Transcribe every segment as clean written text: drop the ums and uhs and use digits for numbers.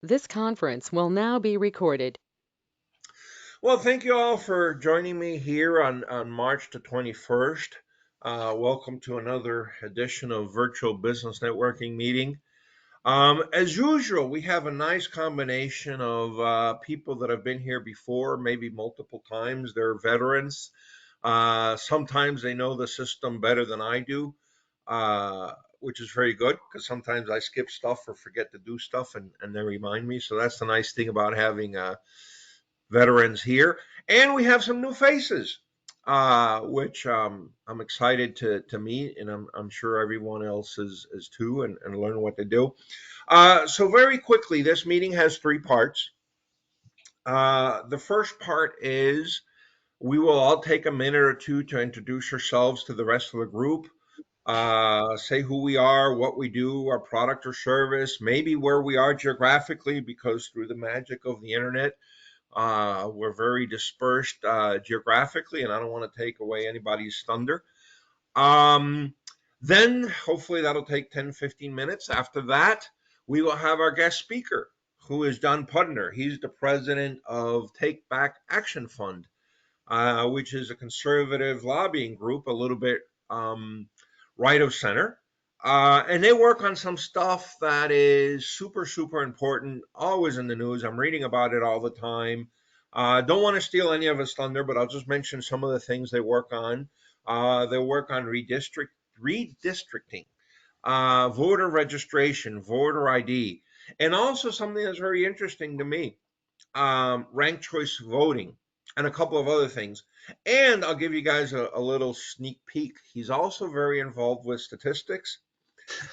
This conference will now be recorded. Well, thank you all for joining me here on March the 21st. Welcome to another edition of Virtual Business Networking Meeting. As usual, we have a nice combination of people that have been here before, maybe multiple times. They're veterans. Sometimes they know the system better than I do, which is very good because sometimes I skip stuff or forget to do stuff and they remind me. So that's the nice thing about having veterans here. And we have some new faces, which I'm excited to meet, and I'm sure everyone else is too, and learn what they do. So very quickly, this meeting has three parts. The first part is we will all take a minute or two to introduce ourselves to the rest of the group. Say who we are, what we do, our product or service, maybe where we are geographically, because through the magic of the internet, we're very dispersed geographically, and I don't want to take away anybody's thunder. Um, then hopefully that'll take 10, 15 minutes. After that, we will have our guest speaker, who is Don Pudner. He's the president of Take Back Action Fund, which is a conservative lobbying group, a little bit right of center. And they work on some stuff that is super, super important, always in the news. I'm reading about it all the time. Don't want to steal any of his thunder, but I'll just mention some of the things they work on. They work on redistricting, voter registration, voter ID, and also something that's very interesting to me, ranked choice voting, and a couple of other things. And I'll give you guys a little sneak peek. He's also very involved with statistics.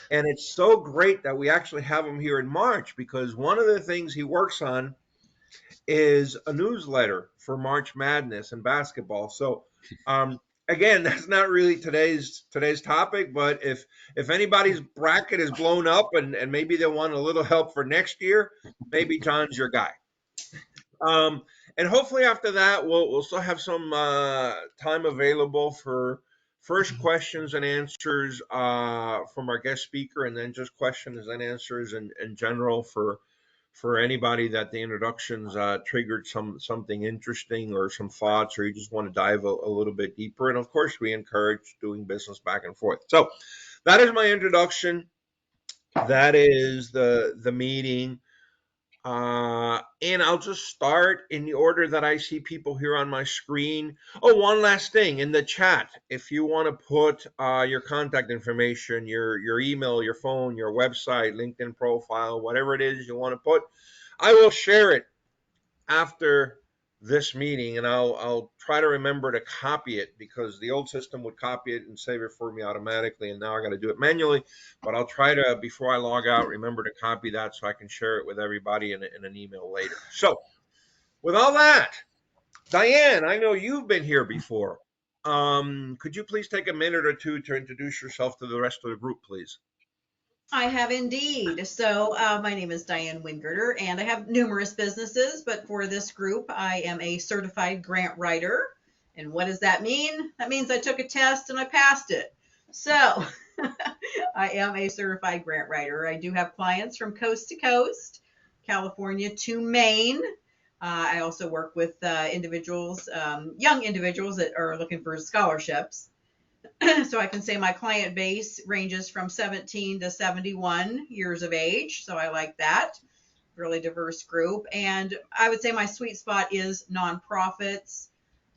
And it's so great that we actually have him here in March because one of the things he works on is a newsletter for March Madness and basketball. So, again, that's not really today's topic, but if anybody's bracket is blown up and maybe they want a little help for next year, maybe John's your guy. Um, and hopefully after that, we'll still have some time available for first questions and answers from our guest speaker, and then just questions and answers in general for anybody that the introductions triggered something interesting or some thoughts, or you just want to dive a little bit deeper. And of course, we encourage doing business back and forth. So that is my introduction. That is the meeting. And I'll just start in the order that I see people here on my screen. Oh, one last thing in the chat. If you want to put your contact information, your email, your phone, your website, LinkedIn profile, whatever it is you want to put, I will share it after this meeting, and I'll try to remember to copy it because the old system would copy it and save it for me automatically, and now I got to do it manually. But I'll try to, before I log out, remember to copy that so I can share it with everybody in an email later. So with all that, Diane, I know you've been here before. Could you please take a minute or two to introduce yourself to the rest of the group, please? I have indeed. So, my name is Diane Winggerter, and I have numerous businesses, but for this group, I am a certified grant writer. And what does that mean? That means I took a test and I passed it. So, I am a certified grant writer. I do have clients from coast to coast, California to Maine. I also work with individuals, young individuals that are looking for scholarships. So I can say my client base ranges from 17 to 71 years of age. So I like that. Really diverse group. And I would say my sweet spot is nonprofits.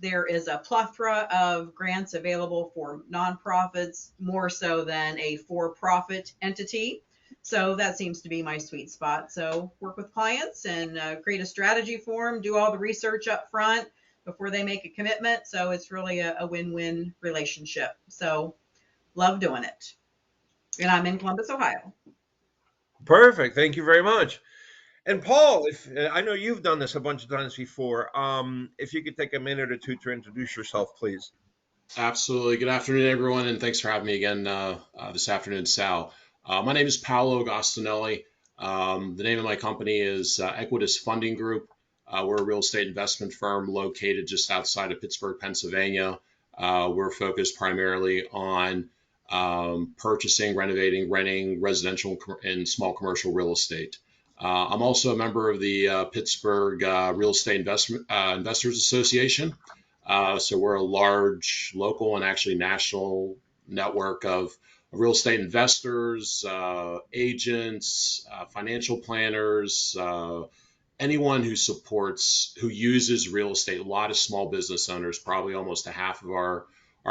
There is a plethora of grants available for nonprofits, more so than a for-profit entity. So that seems to be my sweet spot. So work with clients and create a strategy for them, do all the research up front before they make a commitment. So it's really a win-win relationship. So love doing it. And I'm in Columbus, Ohio. Perfect. Thank you very much. And Paul, if I know you've done this a bunch of times before, if you could take a minute or two to introduce yourself, please. Absolutely. Good afternoon, everyone, and thanks for having me again this afternoon, Sal. My name is Paolo Gostinelli. The name of my company is Equitas Funding Group. We're a real estate investment firm located just outside of Pittsburgh, Pennsylvania. We're focused primarily on purchasing, renovating, renting residential and small commercial real estate. I'm also a member of the Pittsburgh Real Estate Investors Association. So we're a large local and actually national network of real estate investors, agents, financial planners, anyone who uses real estate. A lot of small business owners, probably almost a half of our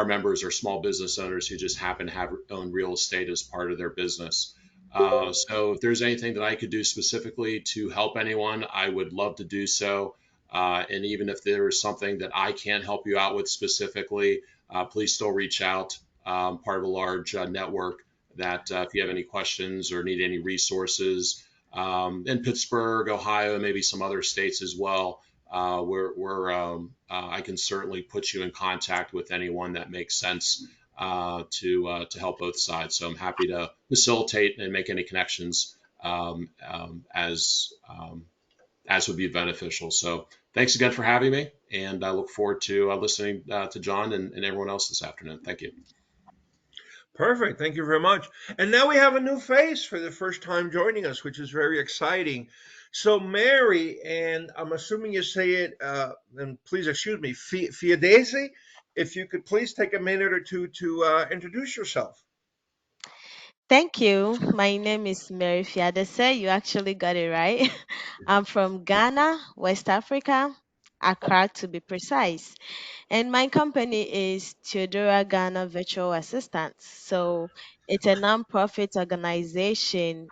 members are small business owners who just happen to own real estate as part of their business. So if there's anything that I could do specifically to help anyone, I would love to do so. And even if there's something that I can't help you out with specifically, please still reach out. Part of a large network that if you have any questions or need any resources in Pittsburgh, Ohio, maybe some other states as well, I can certainly put you in contact with anyone that makes sense to help both sides. So I'm happy to facilitate and make any connections as would be beneficial. So thanks again for having me, and I look forward to listening to John and everyone else this afternoon. Thank you. Perfect. Thank you very much. And now we have a new face for the first time joining us, which is very exciting. So Mary, and I'm assuming you say it, and please excuse me, Fiadesi, if you could please take a minute or two to introduce yourself. Thank you. My name is Mary Fiadese. You actually got it right. I'm from Ghana, West Africa, Accra to be precise. And my company is Theodora Ghana Virtual Assistants. So it's a nonprofit organization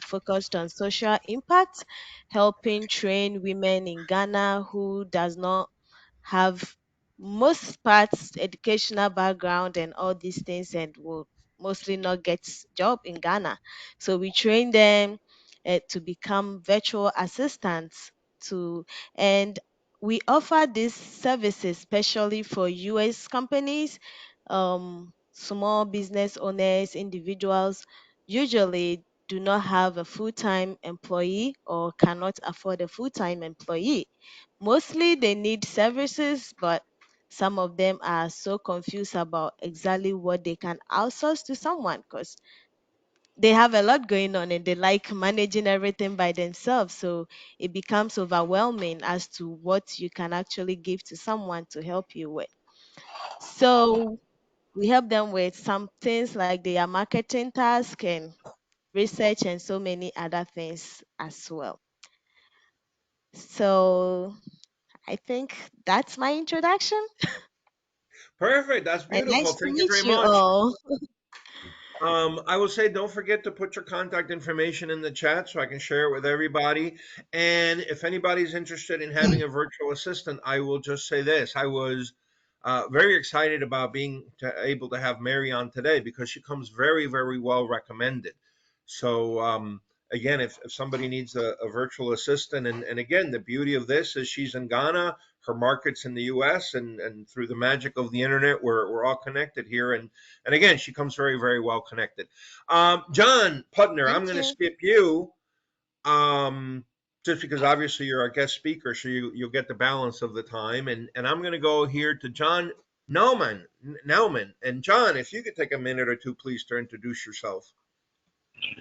focused on social impact, helping train women in Ghana who does not have most parts educational background and all these things and will mostly not get job in Ghana. So we train them to become virtual assistants to and we offer these services especially for US companies, small business owners, individuals usually do not have a full-time employee or cannot afford a full-time employee. Mostly they need services, but some of them are so confused about exactly what they can outsource to someone because they have a lot going on and they like managing everything by themselves. So it becomes overwhelming as to what you can actually give to someone to help you with. So we help them with some things like their marketing task and research and so many other things as well. So I think that's my introduction. Perfect. That's And beautiful. nice to Thank you meet very you much. all. I will say, don't forget to put your contact information in the chat so I can share it with everybody. And if anybody's interested in having a virtual assistant, I will just say this. I was very excited about being able to have Mary on today because she comes very, very well recommended. So, again, if somebody needs a virtual assistant, and again, the beauty of this is she's in Ghana, her market's in the US, and through the magic of the internet, we're all connected here. And again, she comes very, very well connected. John Putner, I'm Thank going to you. skip you just because obviously you're our guest speaker, so you'll get the balance of the time. And I'm going to go here to John Nauman. And John, if you could take a minute or two, please, to introduce yourself.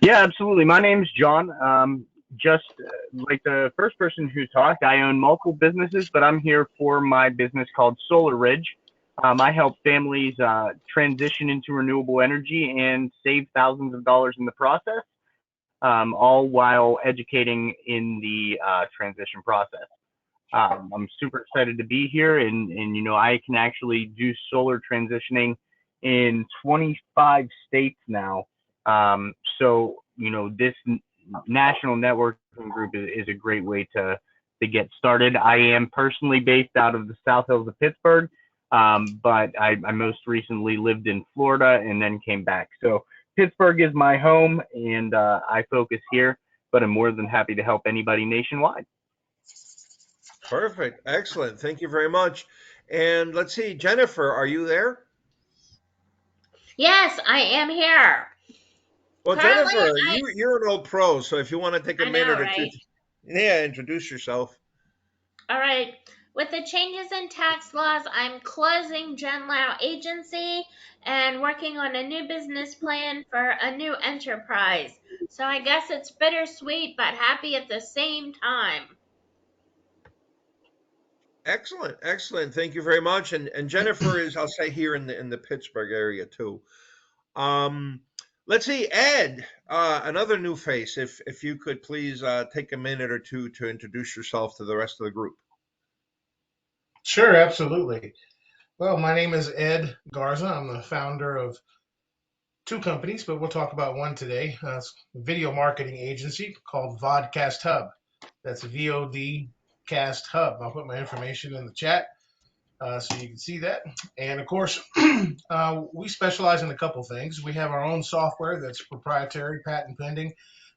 Yeah, absolutely. My name's John. Just like the first person who talked, I own multiple businesses, but I'm here for my business called Solar Ridge. I help families transition into renewable energy and save thousands of dollars in the process, all while educating in the transition process. I'm super excited to be here, and you know, I can actually do solar transitioning in 25 states now. So you know, this national networking group is a great way to get started. I am personally based out of the South Hills of Pittsburgh, but I most recently lived in Florida and then came back. So Pittsburgh is my home, and I focus here, but I'm more than happy to help anybody nationwide. Perfect. Excellent. Thank you very much. And let's see, Jennifer, are you there? Yes, I am here. Well, Currently, Jennifer, you're an old pro, so if you want to take a I know, minute or two, right? yeah, introduce yourself. All right. With the changes in tax laws, I'm closing Genlow Agency and working on a new business plan for a new enterprise. So I guess it's bittersweet but happy at the same time. Excellent, excellent. Thank you very much. And Jennifer is, I'll say, here in the Pittsburgh area too. Um, let's see, Ed, another new face. If you could please take a minute or two to introduce yourself to the rest of the group. Sure, absolutely. Well, my name is Ed Garza. I'm the founder of two companies, but we'll talk about one today. It's a video marketing agency called Vodcast Hub. That's VOD Cast Hub. I'll put my information in the chat so you can see that. And of course, we specialize in a couple things. We have our own software that's proprietary, patent pending,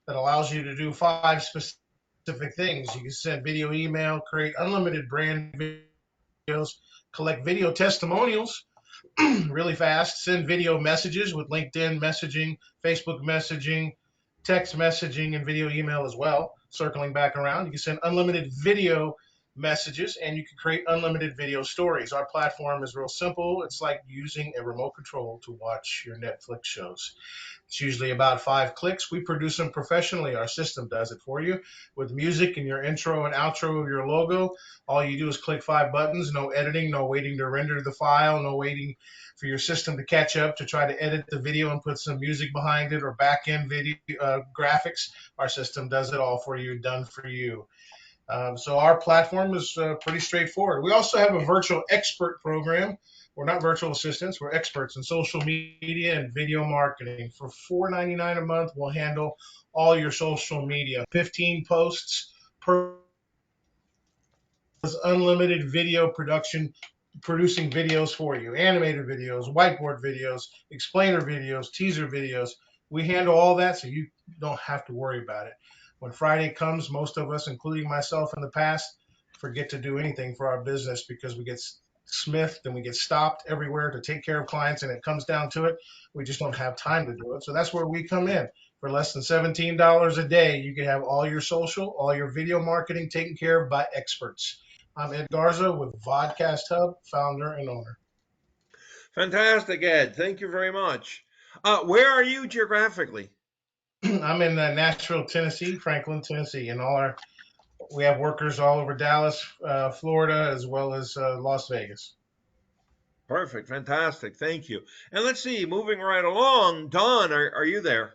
that allows you to do 5 specific things. You can send video email, create unlimited brand videos, collect video testimonials really fast, send video messages with LinkedIn messaging, Facebook messaging, text messaging, and video email as well. Circling back around, you can send unlimited video messages and you can create unlimited video stories. Our platform is real simple. It's like using a remote control to watch your Netflix shows. It's usually about 5 clicks. We produce them professionally. Our system does it for you with music and your intro and outro of your logo. All you do is click 5 buttons, no editing, no waiting to render the file, no waiting for your system to catch up to try to edit the video and put some music behind it or back-end video graphics. Our system does it all for you, done for you. So our platform is pretty straightforward. We also have a virtual expert program. We're not virtual assistants. We're experts in social media and video marketing. For $4.99 a month, we'll handle all your social media. 15 posts per unlimited video production, producing videos for you, animated videos, whiteboard videos, explainer videos, teaser videos. We handle all that so you don't have to worry about it. When Friday comes, most of us, including myself in the past, forget to do anything for our business because we get smithed and we get stopped everywhere to take care of clients, and it comes down to it, we just don't have time to do it. So that's where we come in. For less than $17 a day, you can have all your social, all your video marketing taken care of by experts. I'm Ed Garza with Vodcast Hub, founder and owner. Fantastic, Ed. Thank you very much. Where are you geographically? I'm in Nashville, Tennessee, Franklin, Tennessee, and we have workers all over Dallas, Florida, as well as Las Vegas. Perfect. Fantastic. Thank you. And let's see, moving right along, Don, are you there?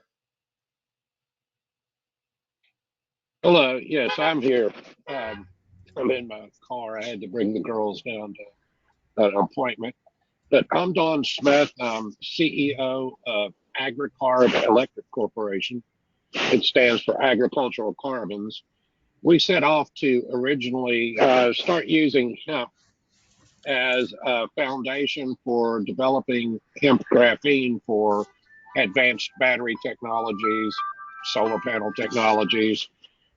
Hello. Yes, I'm here. I'm in my car. I had to bring the girls down to an appointment. But I'm Don Smith. I'm CEO of AgriCarb Electric Corporation. It stands for Agricultural Carbons. We set off to originally start using hemp as a foundation for developing hemp graphene for advanced battery technologies, solar panel technologies.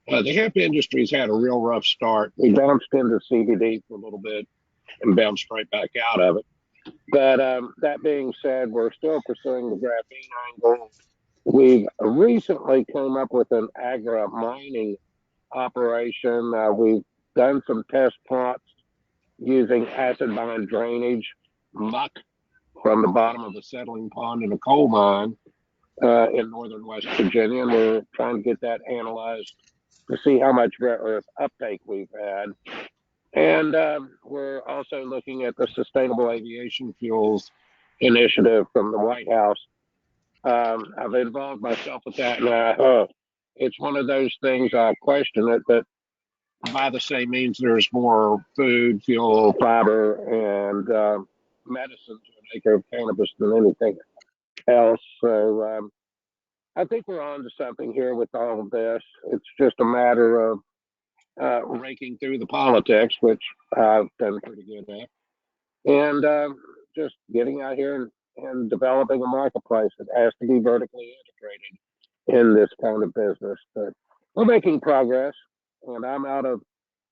The hemp industry's had a real rough start. We bounced into CBD for a little bit and bounced right back out of it. But that being said, we're still pursuing the graphene angle. We've recently come up with an agri mining operation. We've done some test plots using acid mine drainage, muck from the bottom of a settling pond in a coal mine in northern West Virginia. And we're trying to get that analyzed to see how much rare earth uptake we've had. And we're also looking at the Sustainable Aviation Fuels Initiative from the White House. I've involved myself with that, and it's one of those things, I question it, but by the same means, there's more food, fuel, fiber, and medicine to an acre of cannabis than anything else. So I think we're on to something here with all of this. It's just a matter of raking through the politics, which I've done pretty good at, and just getting out here and developing a marketplace that has to be vertically integrated in this kind of business. But we're making progress, and I'm out of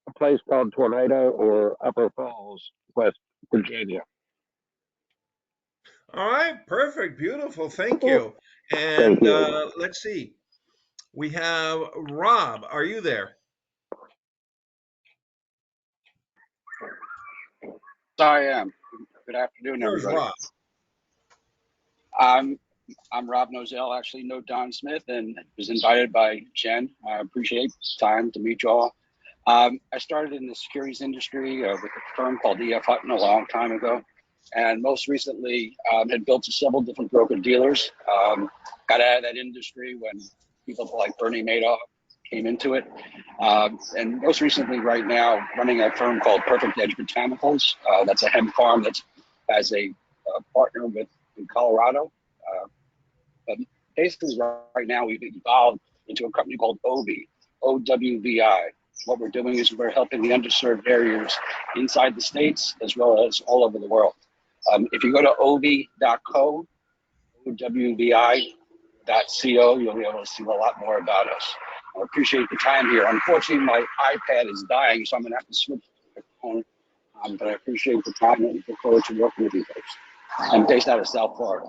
a place called Tornado or Upper Falls, West Virginia. All right, perfect, beautiful, thank you. And Thank you. let's see, we have Rob. Are you there? I am. Good afternoon, Here's everybody. Rob. I'm Rob Nozell, actually know Don Smith, and was invited by Jen. I appreciate the time to meet you all. I started in the securities industry with a firm called EF Hutton a long time ago, and most recently had built several different broker dealers. Got out of that industry when people like Bernie Madoff came into it, and most recently, right now, running a firm called Perfect Edge Botanicals. That's a hemp farm that has a partner with in Colorado. But basically, right now, we've evolved into a company called OWVI, OWVI. What we're doing is we're helping the underserved areas inside the states as well as all over the world. If you go to ovvi.co, OWVI.co, you'll be able to see a lot more about us. I appreciate the time here. Unfortunately, my iPad is dying, so I'm going to have to switch to the phone. But I appreciate the time and look forward to working with you folks. I'm based out of South Florida.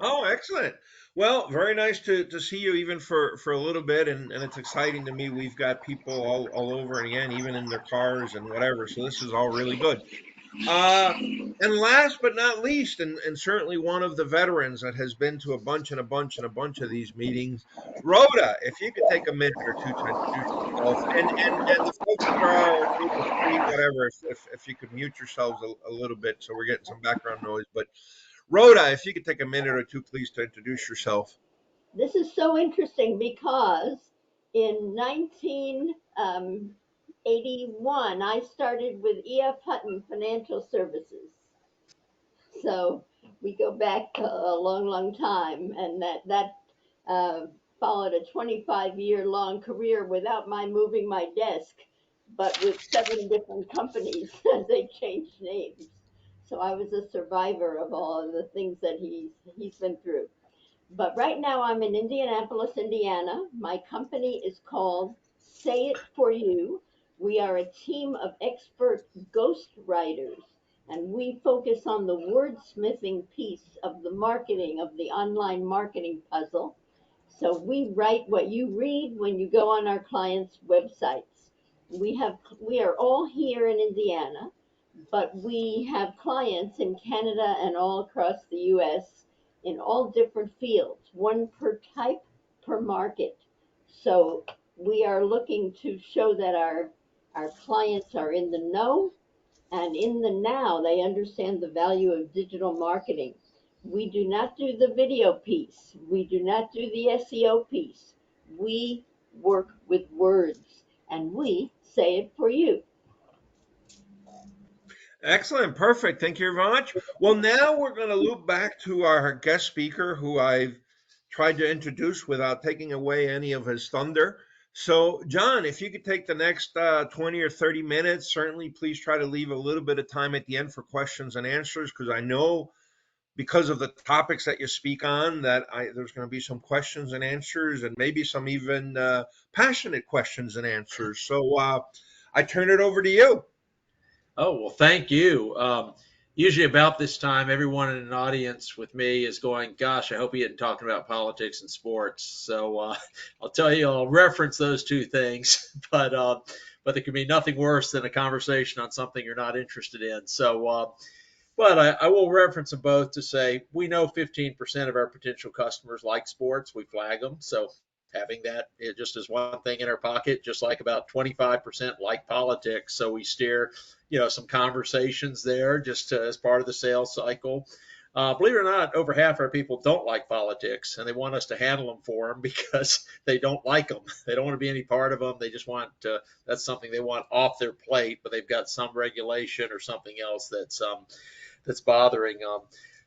Oh, excellent. Well, very nice to see you even for a little bit, and it's exciting to me. We've got people all over, and again, even in their cars and whatever. So this is all really good. And last but not least, and certainly one of the veterans that has been to a bunch of these meetings, Rhoda, if you could take a minute or two to introduce yourself, and the folks that are able to see, whatever, if you could mute yourselves a little bit, so we're getting some background noise. But Rhoda, if you could take a minute or two, please, to introduce yourself. This is so interesting because in 1981, I started with E.F. Hutton Financial Services. So we go back a long, long time, and that followed a 25-year long career without my moving my desk, but with 7 different companies as they changed names. So I was a survivor of all of the things that he's been through. But right now I'm in Indianapolis, Indiana. My company is called Say It For You. We are a team of expert ghost writers, and we focus on the wordsmithing piece of the marketing, of the online marketing puzzle. So we write what you read when you go on our clients' websites. We are all here in Indiana, but we have clients in Canada and all across the US in all different fields, one per type per market. So we are looking to show that our clients are in the know and in the now. They understand the value of digital marketing. We do not do the video piece. We do not do the SEO piece. We work with words, and we say it for you. Excellent. Perfect. Thank you very much. Well, now we're going to loop back to our guest speaker who I've tried to introduce without taking away any of his thunder. So, John, if you could take the next 20 or 30 minutes, certainly please try to leave a little bit of time at the end for questions and answers, because I know because of the topics that you speak on that there's going to be some questions and answers, and maybe some even passionate questions and answers. So I turn it over to you. Oh, well, thank you. Usually about this time, everyone in an audience with me is going, gosh, I hope he isn't talking about politics and sports. So I'll tell you, I'll reference those two things, but there can be nothing worse than a conversation on something you're not interested in. So, but I will reference them both to say we know 15% of our potential customers like sports. We flag them. So having that just as one thing in our pocket, just like about 25% like politics. So we steer, some conversations there just as part of the sales cycle. Believe it or not, over half our people don't like politics, and they want us to handle them for them because they don't like them. They don't want to be any part of them. They just want that's something they want off their plate, but they've got some regulation or something else that's bothering them.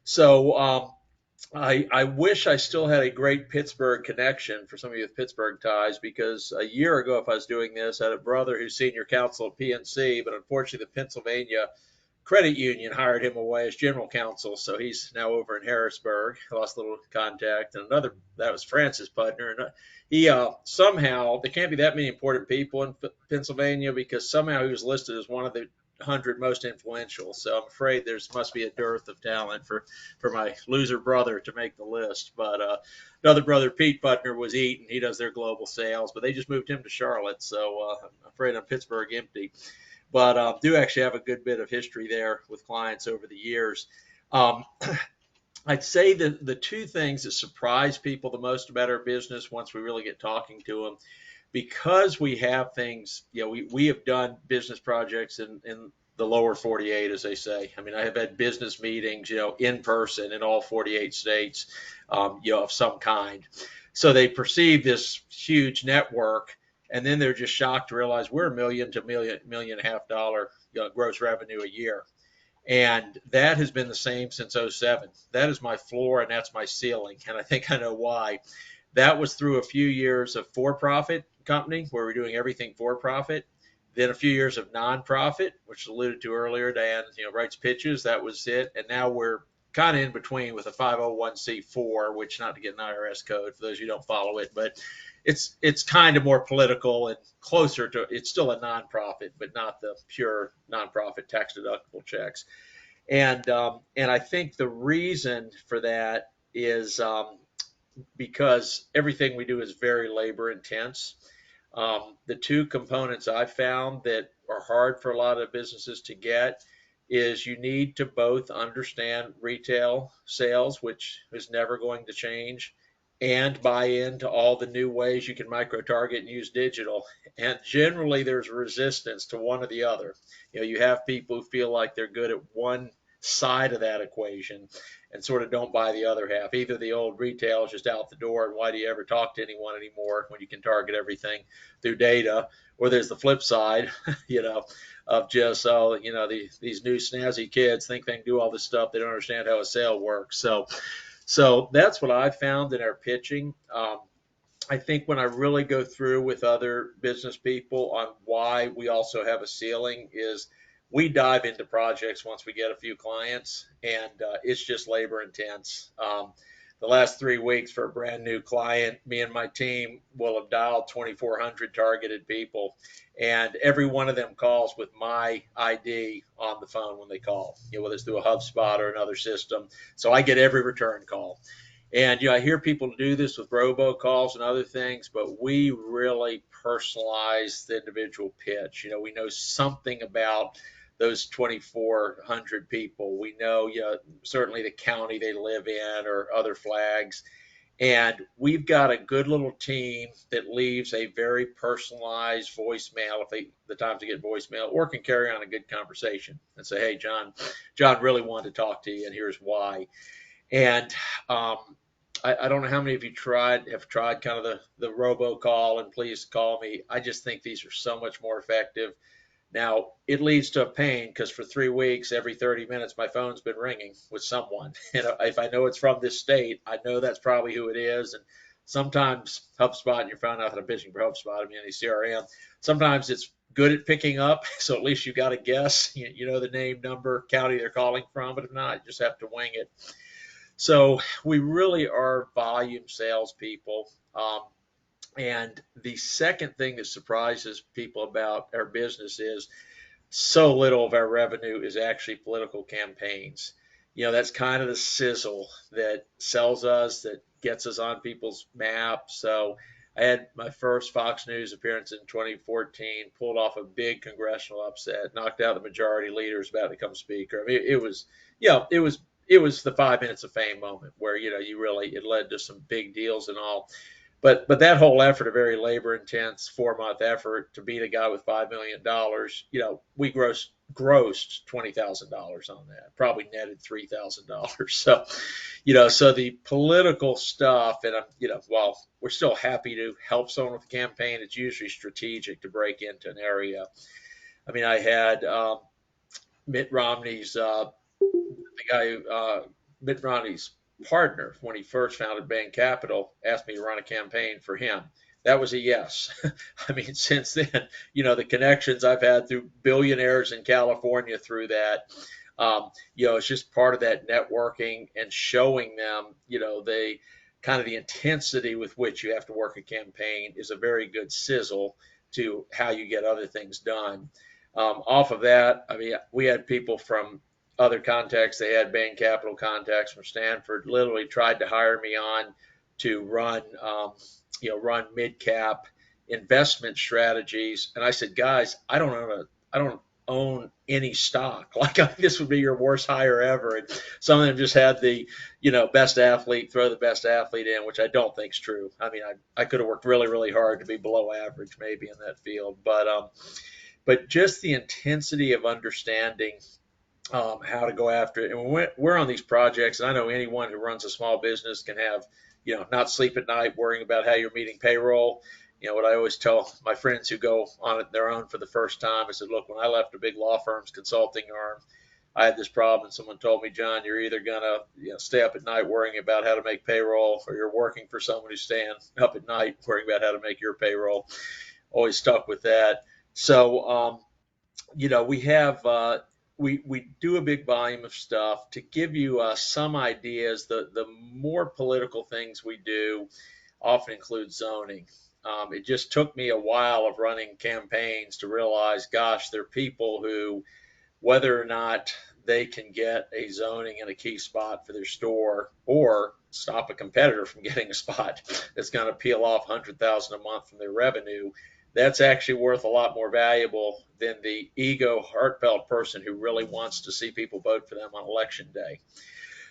So I wish I still had a great Pittsburgh connection for some of you with Pittsburgh ties, because a year ago, if I was doing this, I had a brother who's senior counsel at PNC, but unfortunately the Pennsylvania Credit Union hired him away as general counsel, so he's now over in Harrisburg. I lost a little contact. And another, that was Francis Putner, and he somehow, there can't be that many important people in Pennsylvania, because somehow he was listed as one of the 100 most influential. So I'm afraid must be a dearth of talent for my loser brother to make the list. But another brother, Pete Putner, was Eaton. He does their global sales, but they just moved him to Charlotte. So I'm afraid I'm Pittsburgh empty. but do actually have a good bit of history there with clients over the years. Um, I'd say that the two things that surprise people the most about our business once we really get talking to them, because we have things, we have done business projects in the lower 48, as they say. I mean, I have had business meetings, in person in all 48 states, of some kind. So they perceive this huge network, and then they're just shocked to realize we're $1 to $1.5 million gross revenue a year. And that has been the same since '07. That is my floor and that's my ceiling. And I think I know why. That was through a few years of for-profit company where we're doing everything for profit. Then a few years of nonprofit, which alluded to earlier. Diane, writes pitches. That was it. And now we're kind of in between with a 501c4, which, not to get an IRS code for those who don't follow it, but it's kind of more political and closer to, it's still a nonprofit, but not the pure nonprofit tax deductible checks. And I think the reason for that is because everything we do is very labor intense. The two components I've found that are hard for a lot of businesses to get is you need to both understand retail sales, which is never going to change, and buy into all the new ways you can micro-target and use digital. And generally there's resistance to one or the other. You have people who feel like they're good at one side of that equation and sort of don't buy the other half. Either the old retail is just out the door, and why do you ever talk to anyone anymore when you can target everything through data? Or there's the flip side, of just, these new snazzy kids think they can do all this stuff. They don't understand how a sale works. So that's what I've found in our pitching. I think when I really go through with other business people on why we also have a ceiling is we dive into projects once we get a few clients, and it's just labor intense. The last 3 weeks for a brand new client, me and my team will have dialed 2,400 targeted people, and every one of them calls with my ID on the phone when they call, whether it's through a HubSpot or another system. So I get every return call. And I hear people do this with robocalls and other things, but we really personalize the individual pitch. We know something about those 2,400 people. We know, certainly the county they live in or other flags. And we've got a good little team that leaves a very personalized voicemail if the times to get voicemail, or can carry on a good conversation and say, hey, John really wanted to talk to you, and here's why. And I don't know how many of you have tried kind of the robocall and please call me. I just think these are so much more effective. Now, it leads to a pain because for 3 weeks, every 30 minutes, my phone's been ringing with someone. And if I know it's from this state, I know that's probably who it is. And sometimes HubSpot and your phone, not that I'm pitching for HubSpot, I mean, any CRM, sometimes it's good at picking up. So at least you got to guess, the name, number, county they're calling from. But if not, you just have to wing it. So we really are volume salespeople. And the second thing that surprises people about our business is so little of our revenue is actually political campaigns. That's kind of the sizzle that sells us, that gets us on people's maps. So I had my first Fox News appearance in 2014, pulled off a big congressional upset, knocked out the majority leaders about to become speaker. I mean, it was the 5 minutes of fame moment where, it led to some big deals and all. But that whole effort, a very labor intense 4-month effort to beat a guy with $5 million, we grossed $20,000 on that, probably netted $3,000. So, so the political stuff, and while we're still happy to help someone with a campaign, it's usually strategic to break into an area. I mean, I had Mitt Romney's Mitt Romney's partner, when he first founded Bain Capital, asked me to run a campaign for him. That was a yes. I mean, since then, the connections I've had through billionaires in California through that, it's just part of that networking and showing them, the kind of the intensity with which you have to work a campaign is a very good sizzle to how you get other things done. Off of that, I mean, we had people from other contacts. They had Bain Capital contacts from Stanford, literally tried to hire me on to run mid-cap investment strategies. And I said, guys, I don't own any stock. Like this would be your worst hire ever. And some of them just had the, best athlete, throw the best athlete in, which I don't think is true. I mean, I could have worked really, really hard to be below average maybe in that field, but just the intensity of understanding how to go after it. And we're on these projects, and I know anyone who runs a small business can have, not sleep at night worrying about how you're meeting payroll. What I always tell my friends who go on it their own for the first time, I said, look, when I left a big law firm's consulting arm, I had this problem, and someone told me, John, you're either gonna stay up at night worrying about how to make payroll, or you're working for someone who's staying up at night worrying about how to make your payroll. Always stuck with that. So, we have we do a big volume of stuff to give you some ideas. The more political things we do often include zoning. It just took me a while of running campaigns to realize, gosh, there are people who, whether or not they can get a zoning in a key spot for their store or stop a competitor from getting a spot that's going to peel off 100,000 a month from their revenue, that's actually worth a lot more valuable than the ego heartfelt person who really wants to see people vote for them on election day.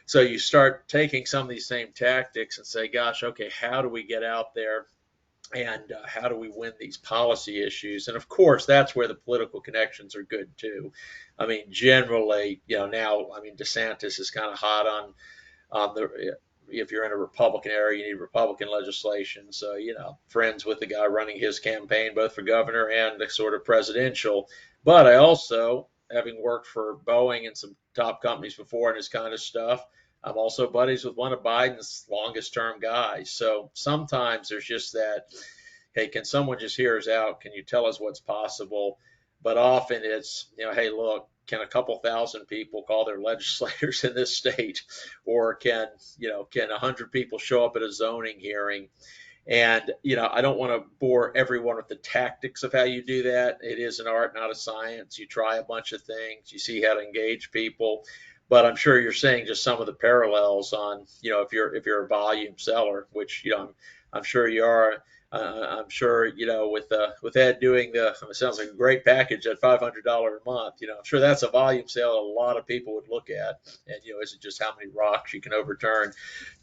So you start taking some of these same tactics and say, gosh, okay, how do we get out there and how do we win these policy issues? And of course, that's where the political connections are good too. I mean, generally, now, I mean, DeSantis is kind of hot on the, if you're in a Republican area, you need Republican legislation. So, friends with the guy running his campaign, both for governor and the sort of presidential. But I also, having worked for Boeing and some top companies before and this kind of stuff, I'm also buddies with one of Biden's longest term guys. So sometimes there's just that, hey, can someone just hear us out? Can you tell us what's possible? But often it's, hey, look, can a couple thousand people call their legislators in this state? Or can 100 people show up at a zoning hearing? And, I don't want to bore everyone with the tactics of how you do that. It is an art, not a science. You try a bunch of things, you see how to engage people. But I'm sure you're seeing just some of the parallels on, if you're a volume seller, which, I'm sure you are. I'm sure, with Ed doing it sounds like a great package at $500 a month. I'm sure that's a volume sale a lot of people would look at. And, is it just how many rocks you can overturn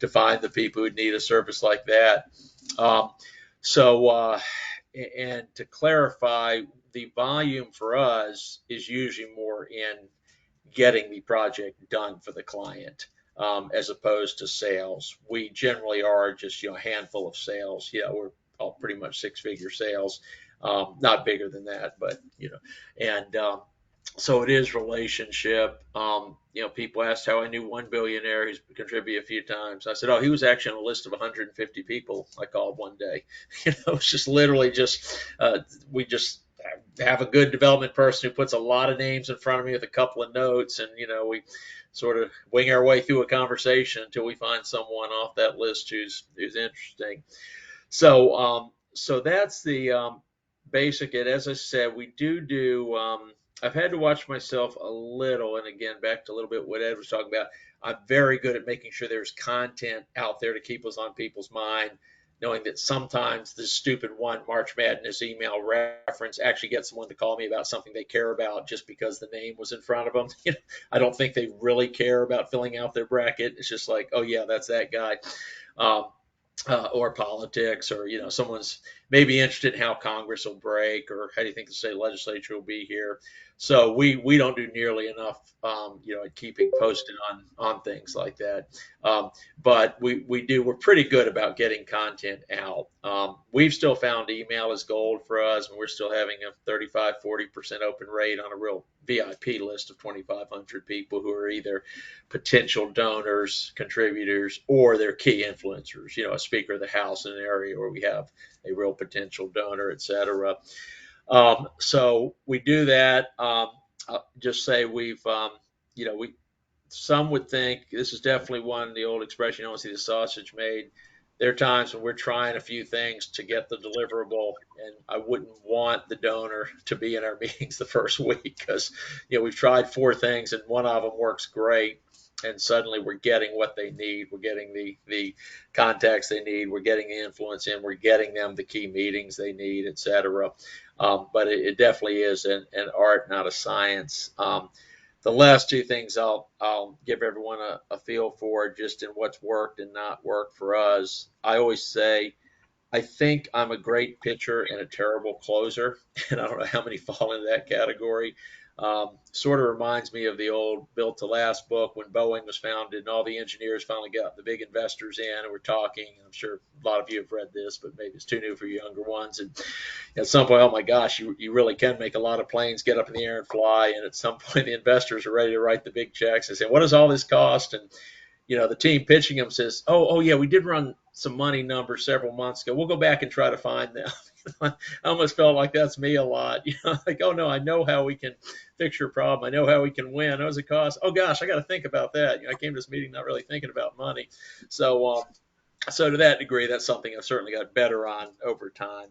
to find the people who need a service like that? And to clarify, the volume for us is usually more in getting the project done for the client, as opposed to sales. We generally are just, a handful of sales. We're all pretty much six-figure sales, not bigger than that, but, and so it is relationship. People asked how I knew one billionaire who's contributed a few times. I said, oh, he was actually on a list of 150 people I called one day. It's just literally we just have a good development person who puts a lot of names in front of me with a couple of notes, and we sort of wing our way through a conversation until we find someone off that list who's interesting. So that's the basic. And as I said, we do. I've had to watch myself a little, and again, back to a little bit what Ed was talking about. I'm very good at making sure there's content out there to keep us on people's mind, knowing that sometimes this stupid March Madness email reference actually gets someone to call me about something they care about just because the name was in front of them. I don't think they really care about filling out their bracket. It's just like, oh yeah, that's that guy. Or politics, or someone's maybe interested in how Congress will break, or how do you think the state legislature will be here. So we don't do nearly enough, at keeping posted on things like that. But we're pretty good about getting content out. We've still found email is gold for us, and we're still having a 35-40% open rate on a real VIP list of 2,500 people who are either potential donors, contributors, or they're key influencers, a Speaker of the House in an area where we have a real potential donor, et cetera. So we do that. I'll just say some would think this is definitely one, the old expression, you don't see the sausage made. There are times when we're trying a few things to get the deliverable, and I wouldn't want the donor to be in our meetings the first week because, we've tried 4 things and one of them works great. and suddenly we're getting what they need. We're getting the contacts they need. We're getting the influence in. We're getting them the key meetings they need, et cetera. But it definitely is an art, not a science. The last two things I'll give everyone a feel for, just in what's worked and not worked for us. I always say, I think I'm a great pitcher and a terrible closer, and I don't know how many fall into that category. Sort of reminds me of the old Built to Last book when Boeing was founded and all the engineers finally got the big investors in and were talking. I'm sure a lot of you have read this, but maybe it's too new for younger ones. And at some point, oh my gosh, you really can make a lot of planes get up in the air and fly. And at some point, the investors are ready to write the big checks and say, what does all this cost? And the team pitching them says, oh yeah, we did run some money numbers several months ago. We'll go back and try to find them. I almost felt like that's me a lot. Like, oh no, I know how we can fix your problem. I know how we can win. What does it cost? Oh gosh, I got to think about that. I came to this meeting not really thinking about money. So to that degree, that's something I've certainly got better on over time.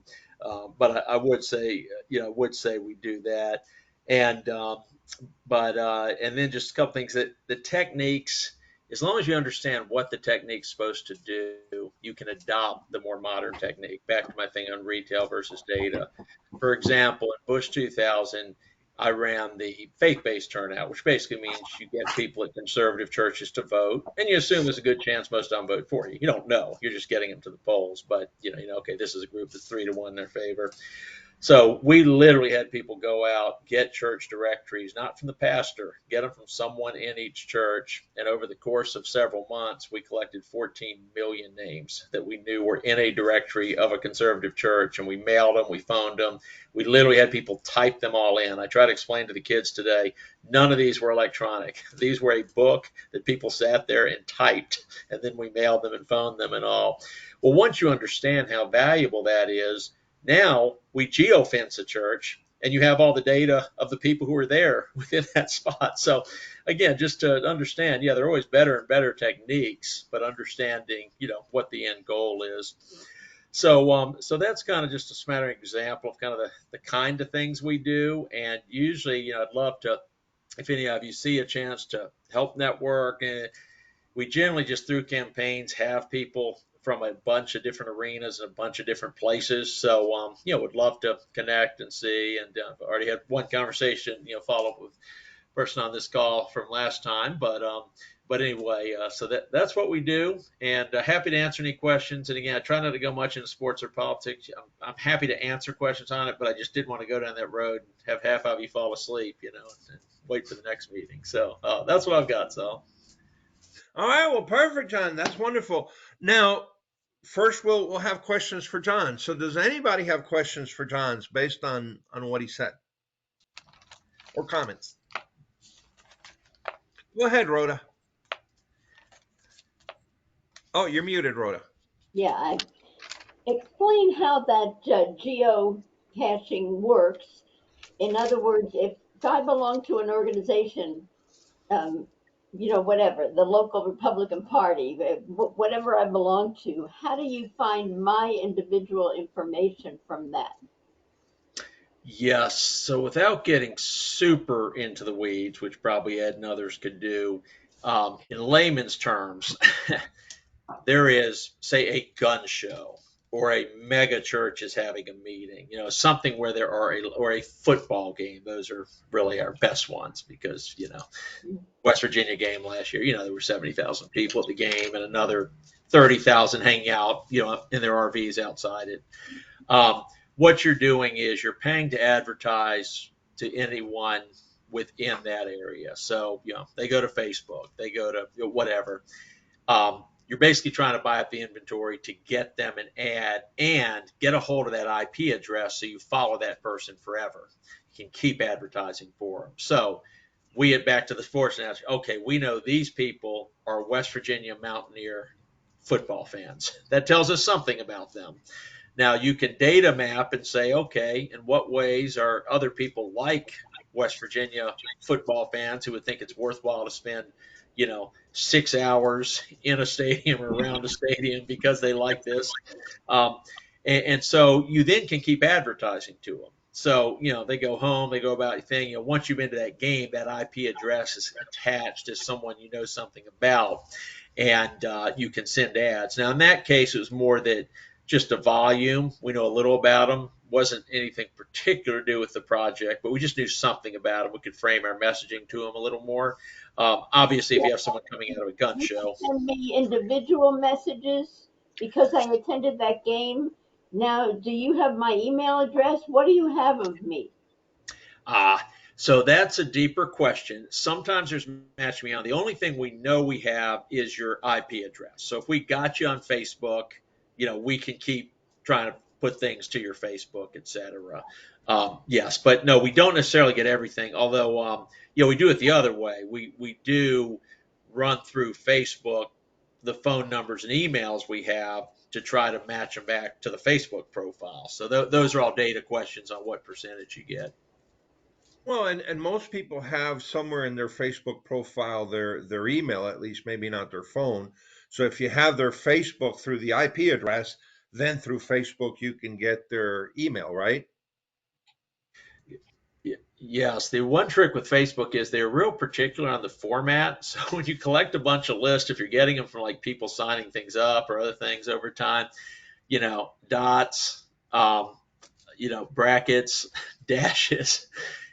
But I would say, we do that. And and then just a couple things that the techniques, as long as you understand what the technique's supposed to do, you can adopt the more modern technique. Back to my thing on retail versus data. For example, in Bush 2000, I ran the faith-based turnout, which basically means you get people at conservative churches to vote, and you assume there's a good chance most of them vote for you. You don't know. You're just getting them to the polls, but okay, this is a group that's 3-1 in their favor. So we literally had people go out, get church directories, not from the pastor, get them from someone in each church. And over the course of several months, we collected 14 million names that we knew were in a directory of a conservative church. And we mailed them, we phoned them. We literally had people type them all in. I try to explain to the kids today, none of these were electronic. These were a book that people sat there and typed, and then we mailed them and phoned them and all. Well, once you understand how valuable that is, now we geofence a church and you have all the data of the people who are there within that spot. So again, just to understand, there are always better and better techniques, but understanding, what the end goal is. So that's kind of just a smattering example of kind of the kind of things we do. And usually, I'd love to, if any of you see a chance to help network, and we generally just through campaigns have people from a bunch of different arenas and a bunch of different places. So, would love to connect and see. And I've already had one conversation, follow up with a person on this call from last time. But anyway, so that's what we do. And happy to answer any questions. And again, I try not to go much into sports or politics. I'm happy to answer questions on it, but I just didn't want to go down that road and have half of you fall asleep, and wait for the next meeting. So that's what I've got, so. All right, well, perfect, John. That's wonderful. Now, first, we'll have questions for John. So does anybody have questions for John based on what he said or comments? Go ahead, Rhoda. Oh, you're muted, Rhoda. Yeah, explain how that geocaching works. In other words, if I belong to an organization, whatever, the local Republican Party, whatever I belong to, how do you find my individual information from that? Yes. So without getting super into the weeds, which probably Ed and others could do, in layman's terms, there is, say, a gun show or a mega church is having a meeting, something where there are or a football game. Those are really our best ones because, West Virginia game last year, there were 70,000 people at the game and another 30,000 hanging out, in their RVs outside it. What you're doing is you're paying to advertise to anyone within that area. So, they go to Facebook, they go to whatever. You're basically trying to buy up the inventory to get them an ad and get a hold of that IP address so you follow that person forever. You can keep advertising for them. So we get back to the sports announcer. Okay, we know these people are West Virginia Mountaineer football fans. That tells us something about them. Now you can data map and say, okay, in what ways are other people like West Virginia football fans who would think it's worthwhile to spend 6 hours in a stadium or around a stadium because they like this. And so you then can keep advertising to them. So, they go home, they go about your thing. Once you've been to that game, that IP address is attached as someone you know something about, and you can send ads. Now, in that case, it was more that just a volume. We know a little about them. Wasn't anything particular to do with the project, but we just knew something about them. We could frame our messaging to them a little more. Obviously, if you have someone coming out of a gun You show. can send me individual messages because I attended that game. Now, do you have my email address? What do you have of me? So that's a deeper question. Sometimes there's Match Me On. The only thing we know we have is your IP address. So if we got you on Facebook, we can keep trying to put things to your Facebook, etc. Yes, but no, we don't necessarily get everything. Although, we do it the other way. We do run through Facebook the phone numbers and emails we have to try to match them back to the Facebook profile. So those are all data questions on what percentage you get. Well, and most people have somewhere in their Facebook profile their email, at least, maybe not their phone. So if you have their Facebook through the IP address, then through Facebook you can get their email, right? Yes, the one trick with Facebook is they're real particular on the format. So when you collect a bunch of lists, if you're getting them from like people signing things up or other things over time, dots, brackets, dashes.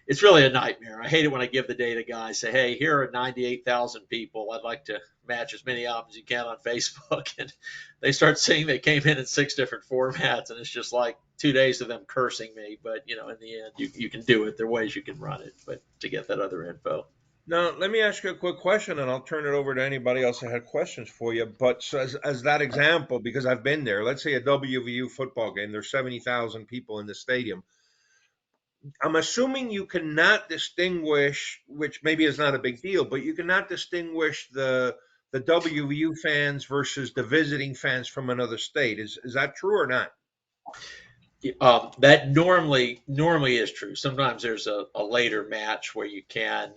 It's really a nightmare. I hate it when I give the data guys, say, hey, here are 98,000 people. I'd like to match as many of them as you can on Facebook. And they start seeing they came in 6 different formats. And it's just like 2 days of them cursing me. But, in the end, you can do it. There are ways you can run it, but to get that other info. Now, let me ask you a quick question, and I'll turn it over to anybody else that had questions for you. But so as that example, because I've been there, let's say a WVU football game, there's 70,000 people in the stadium. I'm assuming you cannot distinguish, which maybe is not a big deal, but you cannot distinguish the WVU fans versus the visiting fans from another state. Is that true or not? That normally is true. Sometimes there's a later match where you can.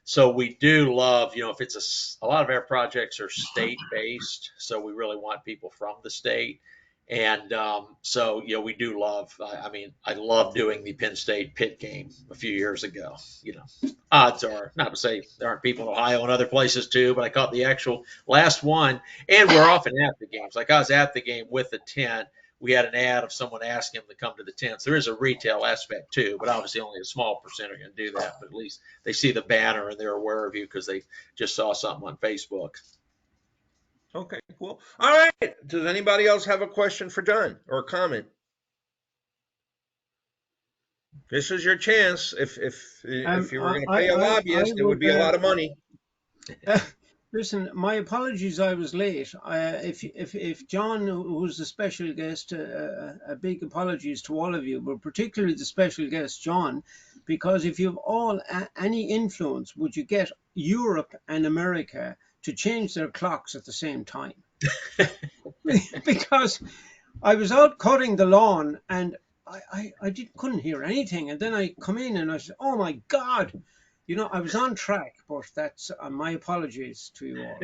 So we do love, if it's a lot of our projects are state based, so we really want people from the state. And so, we do love, I love doing the Penn State Pitt game a few years ago. Odds are, not to say there aren't people in Ohio and other places too, but I caught the actual last one. And we're often at the games. Like I was at the game with the tent. We had an ad of someone asking them to come to the tents. There is a retail aspect too, but obviously only a small percent are going to do that. But at least they see the banner and they're aware of you because they just saw something on Facebook. Okay, cool. All right. Does anybody else have a question for John or a comment? This is your chance. If you were going to pay a lobbyist, it would be a lot of money. Listen, my apologies, I was late. If John, who's the special guest, a big apologies to all of you, but particularly the special guest, John, because if you have any influence, would you get Europe and America to change their clocks at the same time? Because I was out cutting the lawn and I couldn't hear anything, and then I come in and I said, "Oh my God!" I was on track, but that's my apologies to you all.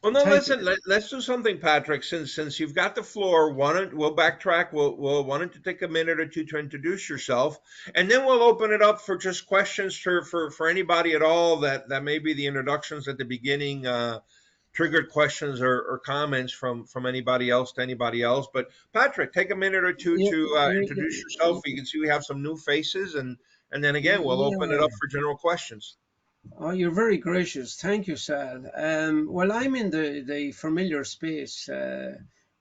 Well, no, listen, let's do something, Patrick. Since you've got the floor, we'll backtrack. Why don't you take a minute or two to introduce yourself, and then we'll open it up for just questions for anybody at all that maybe the introductions at the beginning triggered questions or comments from anybody else to anybody else. But Patrick, take a minute or two to introduce yourself. You can see we have some new faces, and then again, we'll open it up for general questions. Oh, you're very gracious. Thank you, Sal. Well, I'm in the familiar space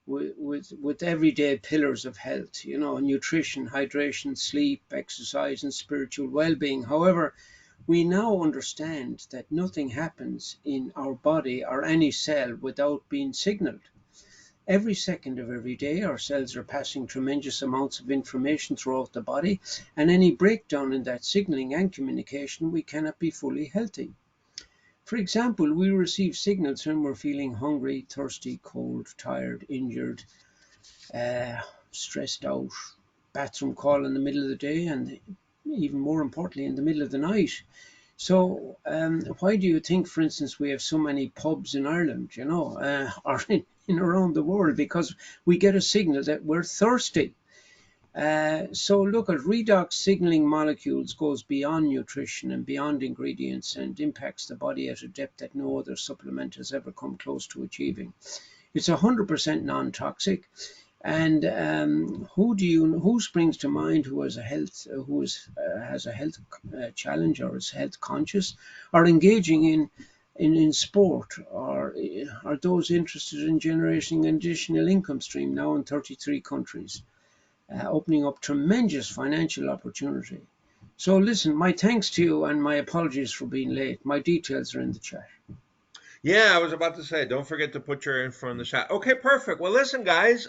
with everyday pillars of health, nutrition, hydration, sleep, exercise, and spiritual well-being. However, we now understand that nothing happens in our body or any cell without being signaled. Every second of every day, our cells are passing tremendous amounts of information throughout the body, and any breakdown in that signaling and communication, we cannot be fully healthy. For example, we receive signals when we're feeling hungry, thirsty, cold, tired, injured, stressed out, bathroom call in the middle of the day, and even more importantly, in the middle of the night. So why do you think, for instance, we have so many pubs in Ireland, or in around the world? Because we get a signal that we're thirsty. So look at redox signaling molecules goes beyond nutrition and beyond ingredients and impacts the body at a depth that no other supplement has ever come close to achieving. It's 100% non-toxic. And who springs to mind who has a health challenge or is health conscious or engaging in sport or are those interested in generating an additional income stream now in 33 countries, opening up tremendous financial opportunity. So listen, my thanks to you and my apologies for being late. My details are in the chat. Yeah, I was about to say, don't forget to put your info in the chat. Okay, perfect. Well, listen, guys,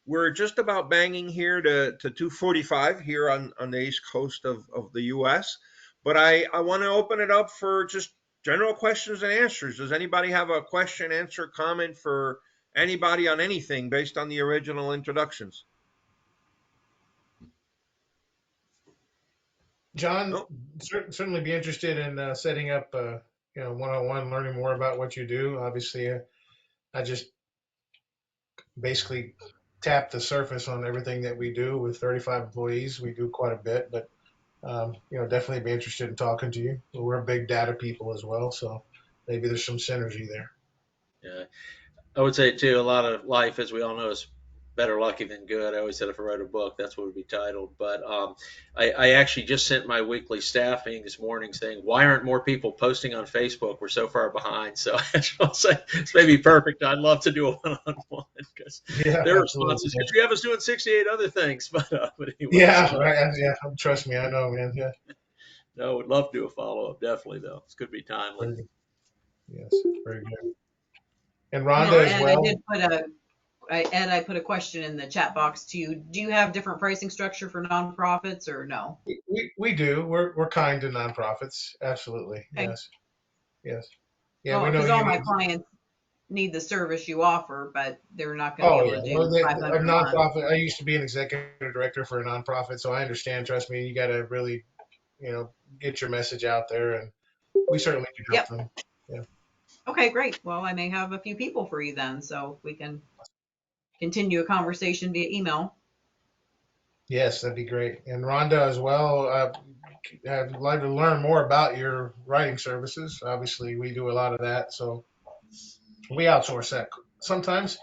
we're just about banging here to 2:45 here on the East Coast of the U.S. But I want to open it up for just general questions and answers. Does anybody have a question, answer, comment for anybody on anything based on the original introductions? John, No? certainly be interested in setting up, one-on-one, learning more about what you do. Obviously, I just basically tap the surface on everything that we do. With 35 employees, we do quite a bit, but definitely be interested in talking to you. We're big data people as well, so maybe there's some synergy there. Yeah. I would say too, a lot of life, as we all know, is better lucky than good. I always said if I wrote a book, that's what it would be titled. But I actually just sent my weekly staff meeting this morning saying, why aren't more people posting on Facebook? We're so far behind. So I'll say it's maybe perfect. I'd love to do a one-on-one because Yeah, their absolutely. response is because you have us doing 68 other things. But anyway, Yeah, so, right. Yeah, trust me, I know, man. Yeah. no, would love to do a follow-up. Definitely, though. It's going to be timely. Very good. Yes, very good. And You know, Rhonda as and well. I put a question in the chat box to you. Do you have different pricing structure for nonprofits or no? We do. We're kind to nonprofits. Absolutely. Okay. Yes. Yes. Yeah, Well, we know because you all my need. clients need the service you offer, but they're not going to Oh be yeah. able to Well, do 500 a a month. nonprofit. I used to be an executive director for a nonprofit, so I understand. Trust me, you got to really, get your message out there, and we certainly can help Yep. them. Yeah. Okay, great. Well, I may have a few people for you then, so we can continue a conversation via email. Yes, that'd be great. And Rhonda as well. I'd like to learn more about your writing services. Obviously, we do a lot of that, so we outsource that sometimes,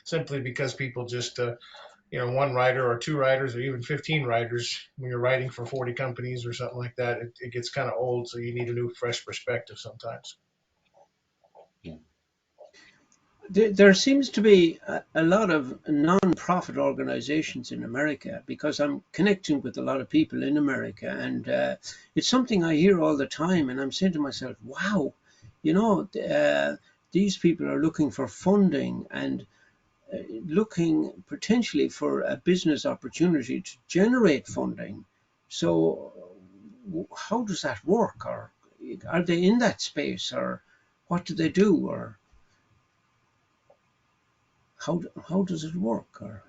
simply because people just, one writer or two writers or even 15 writers, when you're writing for 40 companies or something like that, it gets kind of old. So you need a new, fresh perspective sometimes. There seems to be a lot of non-profit organizations in America because I'm connecting with a lot of people in America, and it's something I hear all the time, and I'm saying to myself, wow, these people are looking for funding and looking potentially for a business opportunity to generate funding. So how does that work? Or are they in that space, or what do they do, or how does it work? Or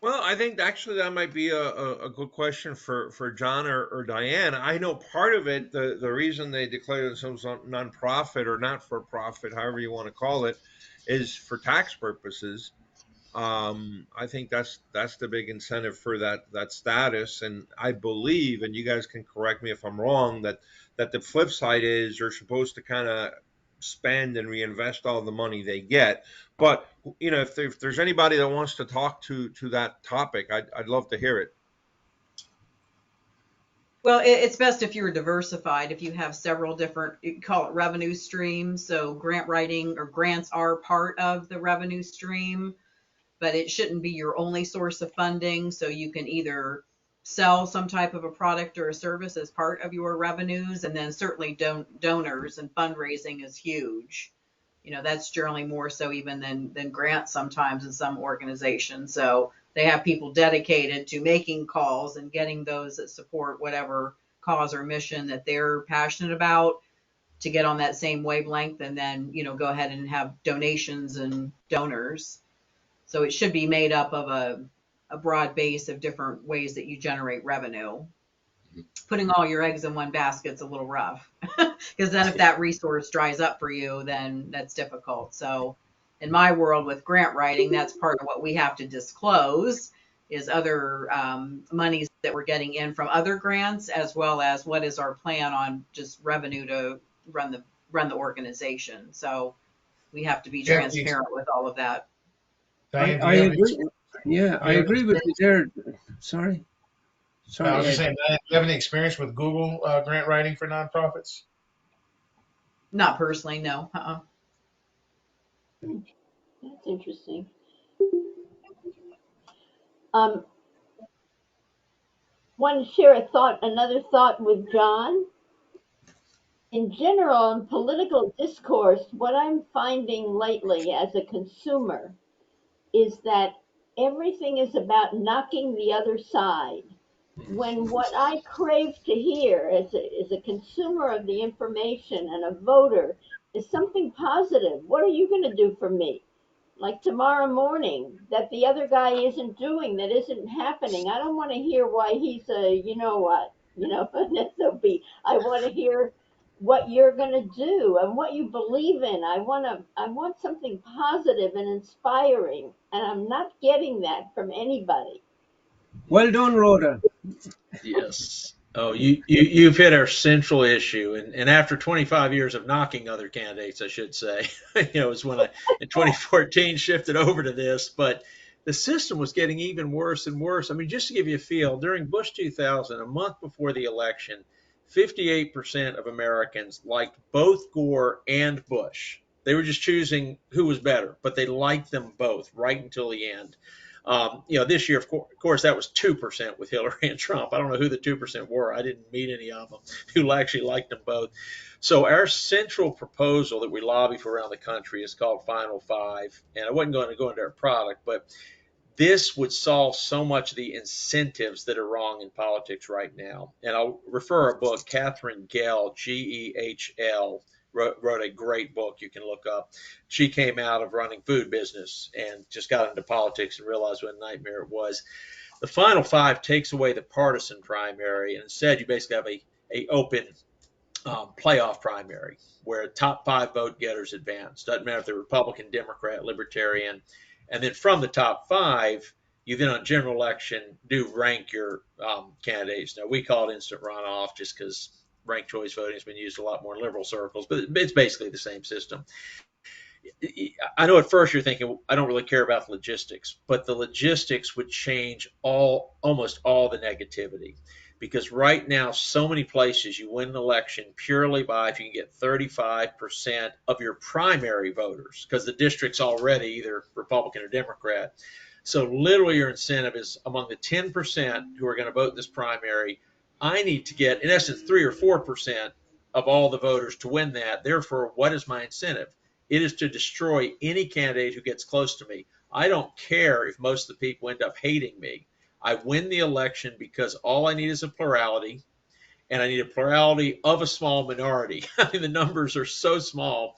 Well, I think actually that might be a good question for John or Diane. I know part of it, the reason they declare themselves nonprofit or not for profit, however you want to call it, is for tax purposes. I think that's the big incentive for that status. And I believe, and you guys can correct me if I'm wrong, that the flip side is you're supposed to kind of spend and reinvest all the money they get. But if there's anybody that wants to talk to that topic, I'd love to hear it. Well, it's best if you're diversified, if you have several different, you call it revenue streams. So grant writing or grants are part of the revenue stream, but it shouldn't be your only source of funding. So you can either sell some type of a product or a service as part of your revenues, and then certainly donors and fundraising is huge. That's generally more so even than grants sometimes in some organizations. So they have people dedicated to making calls and getting those that support whatever cause or mission that they're passionate about to get on that same wavelength, and then go ahead and have donations and donors. So it should be made up of a broad base of different ways that you generate revenue. Putting all your eggs in one basket's a little rough, because then if that resource dries up for you, then that's difficult. So in my world with grant writing, that's part of what we have to disclose, other monies that we're getting in from other grants, as well as what is our plan on just revenue to run the organization. So we have to be Do you have any, transparent with all of that. Diane, do I you have any, agree. Yeah, do I you have any agree with you there. Sorry, I was just Ed. saying, Diane, do you have any experience with Google grant writing for nonprofits? Not personally, no. That's interesting. Want to share another thought with John? In general, in political discourse, what I'm finding lately as a consumer is that everything is about knocking the other side. When what I crave to hear as a consumer of the information and a voter is something positive. What are you going to do for me? Like tomorrow morning, that the other guy isn't doing, that isn't happening. I don't want to hear why he's a, you know what, an SOB. I want to hear what you're going to do and what you believe in. I want something positive and inspiring, and I'm not getting that from anybody. Well done, Rhoda. Yes. Oh, you've hit our central issue, and after 25 years of knocking other candidates, I should say, is when I in 2014 shifted over to this. But the system was getting even worse and worse. I mean, just to give you a feel, during Bush 2000, a month before the election, 58% of Americans liked both Gore and Bush. They were just choosing who was better, but they liked them both right until the end. This year, of course, that was 2% with Hillary and Trump. I don't know who the 2% were. I didn't meet any of them who actually liked them both. So our central proposal that we lobby for around the country is called Final Five. And I wasn't going to go into our product, but this would solve so much of the incentives that are wrong in politics right now. And I'll refer a book, Catherine Gehl, Gehl, wrote a great book you can look up. She came out of running food business and just got into politics and realized what a nightmare it was. The Final Five takes away the partisan primary, and instead you basically have a open playoff primary where top 5 vote getters advance. Doesn't matter if they're Republican, Democrat, Libertarian. And then from the top 5, you then on general election do rank your candidates. Now we call it instant runoff just because ranked choice voting has been used a lot more in liberal circles, but it's basically the same system. I know at first you're thinking, I don't really care about the logistics, but the logistics would change almost all the negativity. Because right now, so many places you win an election purely by if you can get 35% of your primary voters, because the district's already either Republican or Democrat. So literally your incentive is among the 10% who are going to vote this primary, I need to get, in essence, 3 or 4% of all the voters to win that. Therefore, what is my incentive? It is to destroy any candidate who gets close to me. I don't care if most of the people end up hating me. I win the election because all I need is a plurality, and I need a plurality of a small minority. I mean, the numbers are so small.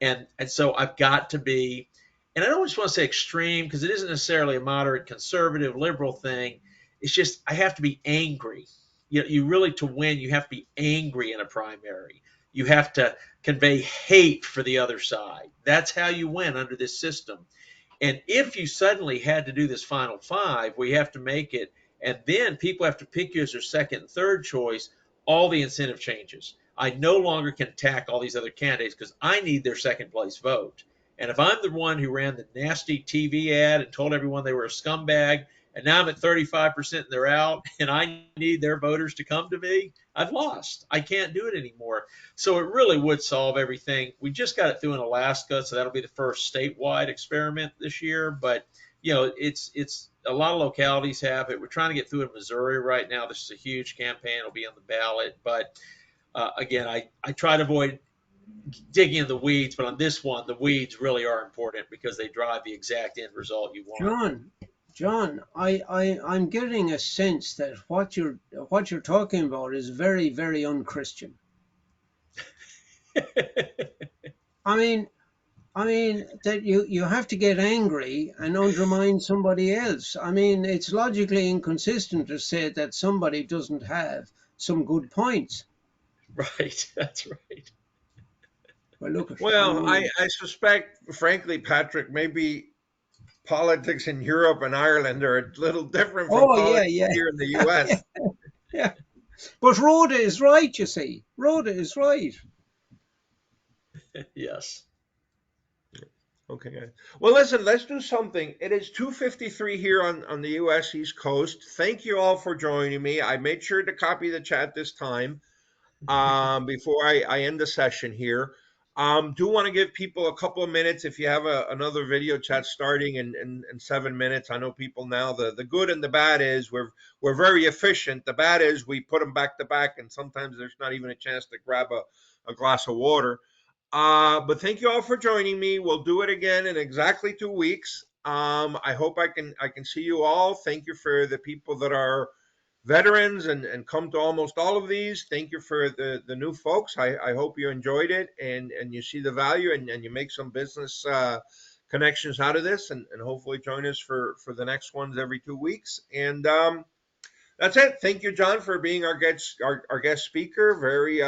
And so I've got to be, and I don't just want to say extreme because it isn't necessarily a moderate, conservative, liberal thing. It's just I have to be angry. You really, to win, you have to be angry in a primary. You have to convey hate for the other side. That's how you win under this system. And if you suddenly had to do this Final Five, where you have to make it, and then people have to pick you as their second and third choice, all the incentive changes. I no longer can attack all these other candidates because I need their second place vote. And if I'm the one who ran the nasty TV ad and told everyone they were a scumbag, and now I'm at 35% and they're out, and I need their voters to come to me, I've lost. I can't do it anymore. So it really would solve everything. We just got it through in Alaska, so that'll be the first statewide experiment this year. But it's a lot of localities have it. We're trying to get through in Missouri right now. This is a huge campaign. It'll be on the ballot. But again, I try to avoid digging in the weeds, but on this one, the weeds really are important because they drive the exact end result you want. John, I'm getting a sense that what you're talking about is very, very unchristian. I mean that you have to get angry and undermine somebody else. I mean, it's logically inconsistent to say that somebody doesn't have some good points. Right, that's right. Well, I suspect, frankly, Patrick, maybe politics in Europe and Ireland are a little different from Oh, yeah, politics yeah. here in the U.S. Yeah. But Rhoda is right, you see. Rhoda is right. Yes. Okay, guys. Well, listen, let's do something. It is 2:53 here on the U.S. East Coast. Thank you all for joining me. I made sure to copy the chat this time before I end the session here. Do want to give people a couple of minutes if you have another video chat starting in 7 minutes. I know people now, the good and the bad is we're very efficient. The bad is we put them back to back, and sometimes there's not even a chance to grab a glass of water. But thank you all for joining me. We'll do it again in exactly 2 weeks. I hope I can see you all. Thank you for the people that are veterans and come to almost all of these. Thank you for the new folks. I hope you enjoyed it and you see the value and you make some business connections out of this and hopefully join us for the next ones every 2 weeks. And that's it. Thank you, John, for being our guest speaker. Very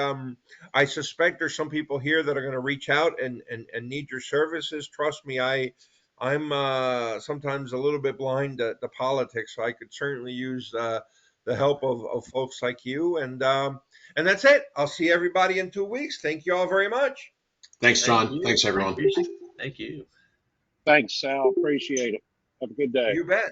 I suspect there's some people here that are going to reach out and need your services. Trust me, I'm sometimes a little bit blind to politics, so I could certainly use the help of folks like you. And that's it. I'll see everybody in 2 weeks. Thank you all very much. Thanks, Thank John. you. Thanks, everyone. Thank you. Thanks, Sal. Appreciate it. Have a good day. You bet.